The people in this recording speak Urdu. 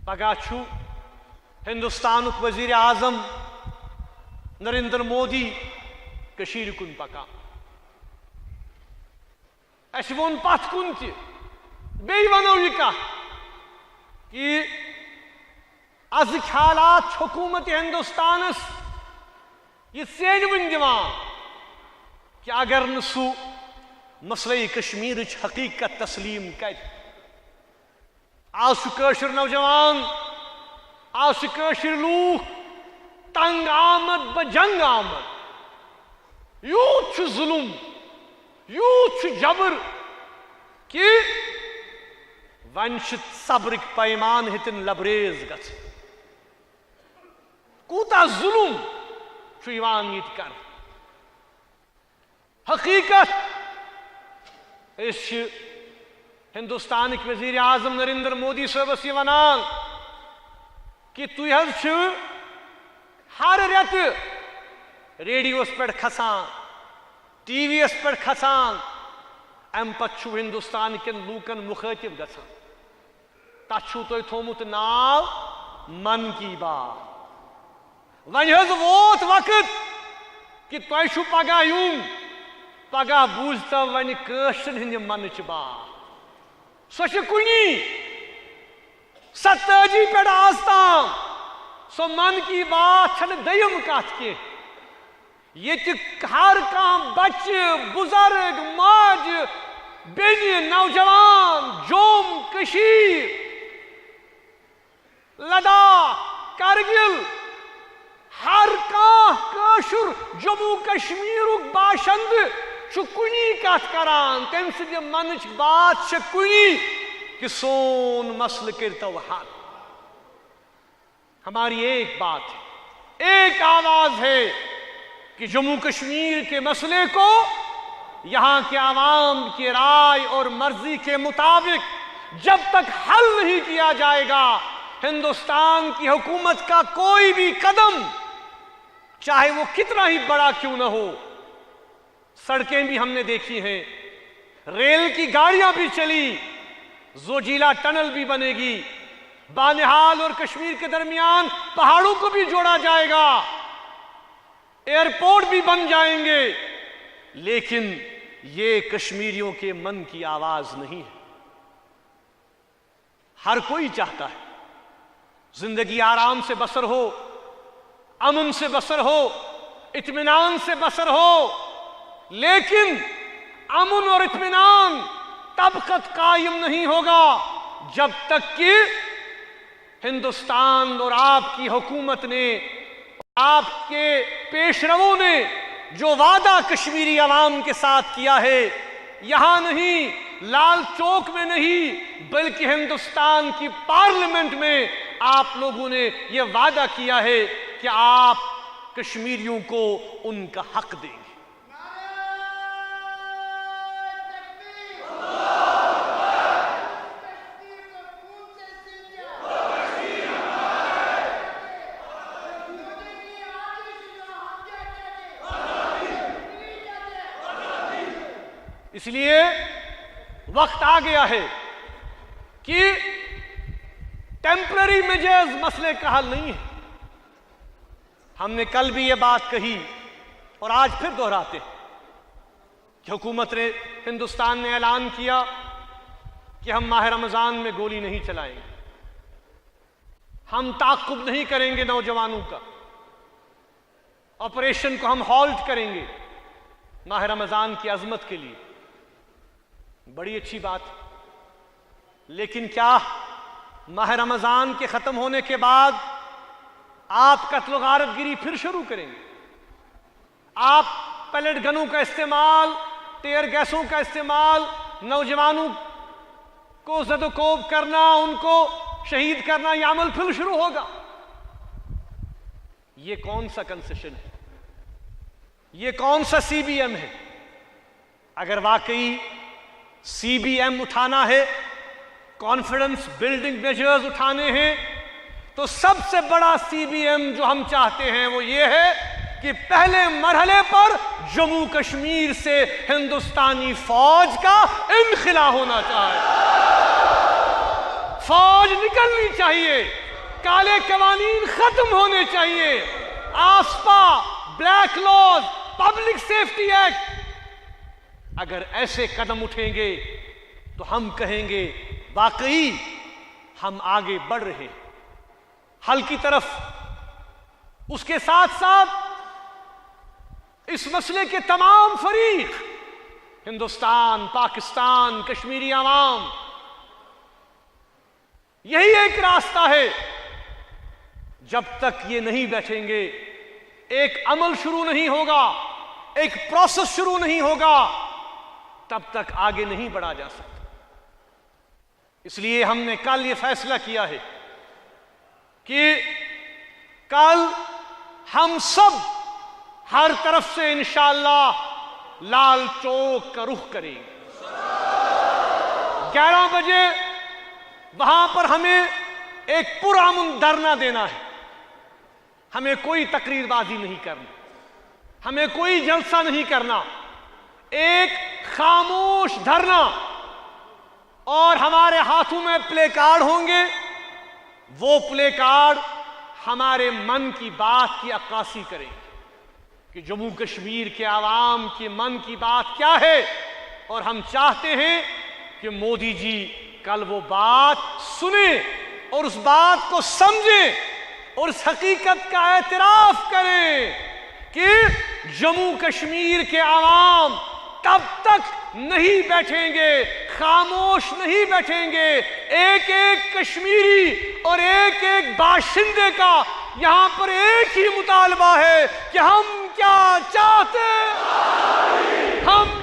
پگہ ہندوستان وزیر اعظم نریندر مودی کشیر کن پکان اس وون پتھ کن تہ بیٚیہِ ونو یہ کتھ کہ ازٕکۍ حالات حکومت ہندوستانس یہ ژیٖنوٕنۍ دِوان کہ اگر نہ سُہ مسئلہ کشمیرٕچ حقیقت تسلیم کر آز کٲشُر نوجوان آز کٲشِر لوٗکھ تنگ آمد بجنگ آمد یوت ظلم یوت جبر کہ ون صبرک پیمان ہتن لبریز گژھ کوتا ظلم یت کر حقیقت ہندوستان وزیر اعظم نریندر مودی صاحبس یہ ونان کہ تُہۍ حظ چھِو ہر رٮ۪تہٕ ریڈیوس پٮ۪ٹھ کھسان ٹی وی یس پٮ۪ٹھ کھسان امہِ پتہٕ چھُو ہندوستان کٮ۪ن لوٗکن مُخٲطِب گژھان تتھ چھُو تۄہہِ تھوٚومُت ناو من کی بات وۄنۍ حظ ووت وقت کہ تۄہہِ چھُو پگاہ یُن پگاہ بوٗزتو وۄنۍ کٲشرٮ۪ن ہٕنٛدِ منٕچ بات سۄ چھِ کُنی 27 پٮ۪ٹھ آز تام سۄ من کی بات چھنہٕ دٔیِم کتھ کینٛہہ ییٚتہِ ہر کانٛہہ بچہِ بُزرگ ماجہِ بیٚنہِ نوجوان جوم کٔشیٖر لداخ کرگل ہر کانٛہہ کٲشُر جموں کشمیٖرُک باشندٕ چھُ کُنی کتھ کران تٔمۍ سٕنٛدِ منٕچ بات چھِ کُنی کہ سون مسئلہ کٔرتو حل ہماری ایک بات ہے ایک آواز ہے کہ جموں کشمیر کے مسئلے کو یہاں کے عوام کی رائے اور مرضی کے مطابق جب تک حل نہیں کیا جائے گا ہندوستان کی حکومت کا کوئی بھی قدم چاہے وہ کتنا ہی بڑا کیوں نہ ہو سڑکیں بھی ہم نے دیکھی ہیں ریل کی گاڑیاں بھی چلی زوجیلا ٹنل بھی بنے گی بانہال اور کشمیر کے درمیان پہاڑوں کو بھی جوڑا جائے گا ایئرپورٹ بھی بن جائیں گے لیکن یہ کشمیریوں کے من کی آواز نہیں ہے ہر کوئی چاہتا ہے زندگی آرام سے بسر ہو امن سے بسر ہو اطمینان سے بسر ہو لیکن امن اور اطمینان تب تک قائم نہیں ہوگا جب تک کہ ہندوستان اور آپ کی حکومت نے آپ کے پیش رووں نے جو وعدہ کشمیری عوام کے ساتھ کیا ہے یہاں نہیں لال چوک میں نہیں بلکہ ہندوستان کی پارلیمنٹ میں آپ لوگوں نے یہ وعدہ کیا ہے کہ آپ کشمیریوں کو ان کا حق دیں گے اس لیے وقت آ گیا ہے کہ ٹیمپرری میجرز مسئلے کا حل نہیں ہے ہم نے کل بھی یہ بات کہی اور آج پھر دہراتے ہیں کہ حکومت نے ہندوستان نے اعلان کیا کہ ہم ماہ رمضان میں گولی نہیں چلائیں گے ہم تعاقب نہیں کریں گے نوجوانوں کا آپریشن کو ہم ہالٹ کریں گے ماہ رمضان کی عظمت کے لیے بڑی اچھی بات لیکن کیا ماہ رمضان کے ختم ہونے کے بعد آپ قتل و غارت گری پھر شروع کریں گے آپ پیلٹ گنوں کا استعمال ٹیئر گیسوں کا استعمال نوجوانوں کو زد و کوب کرنا ان کو شہید کرنا یہ عمل پھر شروع ہوگا یہ کون سا کنسیشن ہے یہ کون سا سی بی ایم ہے اگر واقعی سی بی ایم اٹھانا ہے کانفیڈنس بلڈنگ میجرز اٹھانے ہیں تو سب سے بڑا سی بی ایم جو ہم چاہتے ہیں وہ یہ ہے کہ پہلے مرحلے پر جموں کشمیر سے ہندوستانی فوج کا انخلا ہونا چاہیے فوج نکلنی چاہیے، کالے قوانین ختم ہونے چاہیے، AFSPA, black laws, public safety act. اگر ایسے قدم اٹھیں گے تو ہم کہیں گے واقعی ہم آگے بڑھ رہے ہیں حل کی طرف۔ اس کے ساتھ ساتھ اس مسئلے کے تمام فریق، ہندوستان، پاکستان، کشمیری عوام، یہی ایک راستہ ہے۔ جب تک یہ نہیں بیٹھیں گے، ایک عمل شروع نہیں ہوگا، ایک پروسیس شروع نہیں ہوگا، تب تک آگے نہیں بڑھا جا سکتا۔ اس لیے ہم نے کل یہ فیصلہ کیا ہے کہ کل ہم سب ہر طرف سے انشاءاللہ لال چوک کا رخ کریں گے۔ 11 بجے وہاں پر ہمیں ایک پرامن دھرنا دینا ہے۔ ہمیں کوئی تقریر بازی نہیں کرنی، ہمیں کوئی جلسہ نہیں کرنا، ایک خاموش دھرنا، اور ہمارے ہاتھوں میں پلے کارڈ ہوں گے۔ وہ پلے کارڈ ہمارے من کی بات کی عکاسی کریں گے کہ جموں کشمیر کے عوام کے من کی بات کیا ہے، اور ہم چاہتے ہیں کہ مودی جی کل وہ بات سنیں اور اس بات کو سمجھیں اور اس حقیقت کا اعتراف کریں کہ جموں کشمیر کے عوام تب تک نہیں بیٹھیں گے، خاموش نہیں بیٹھیں گے۔ ایک ایک کشمیری اور ایک ایک باشندے کا یہاں پر ایک ہی مطالبہ ہے کہ ہم کیا چاہتے ہیں، ہم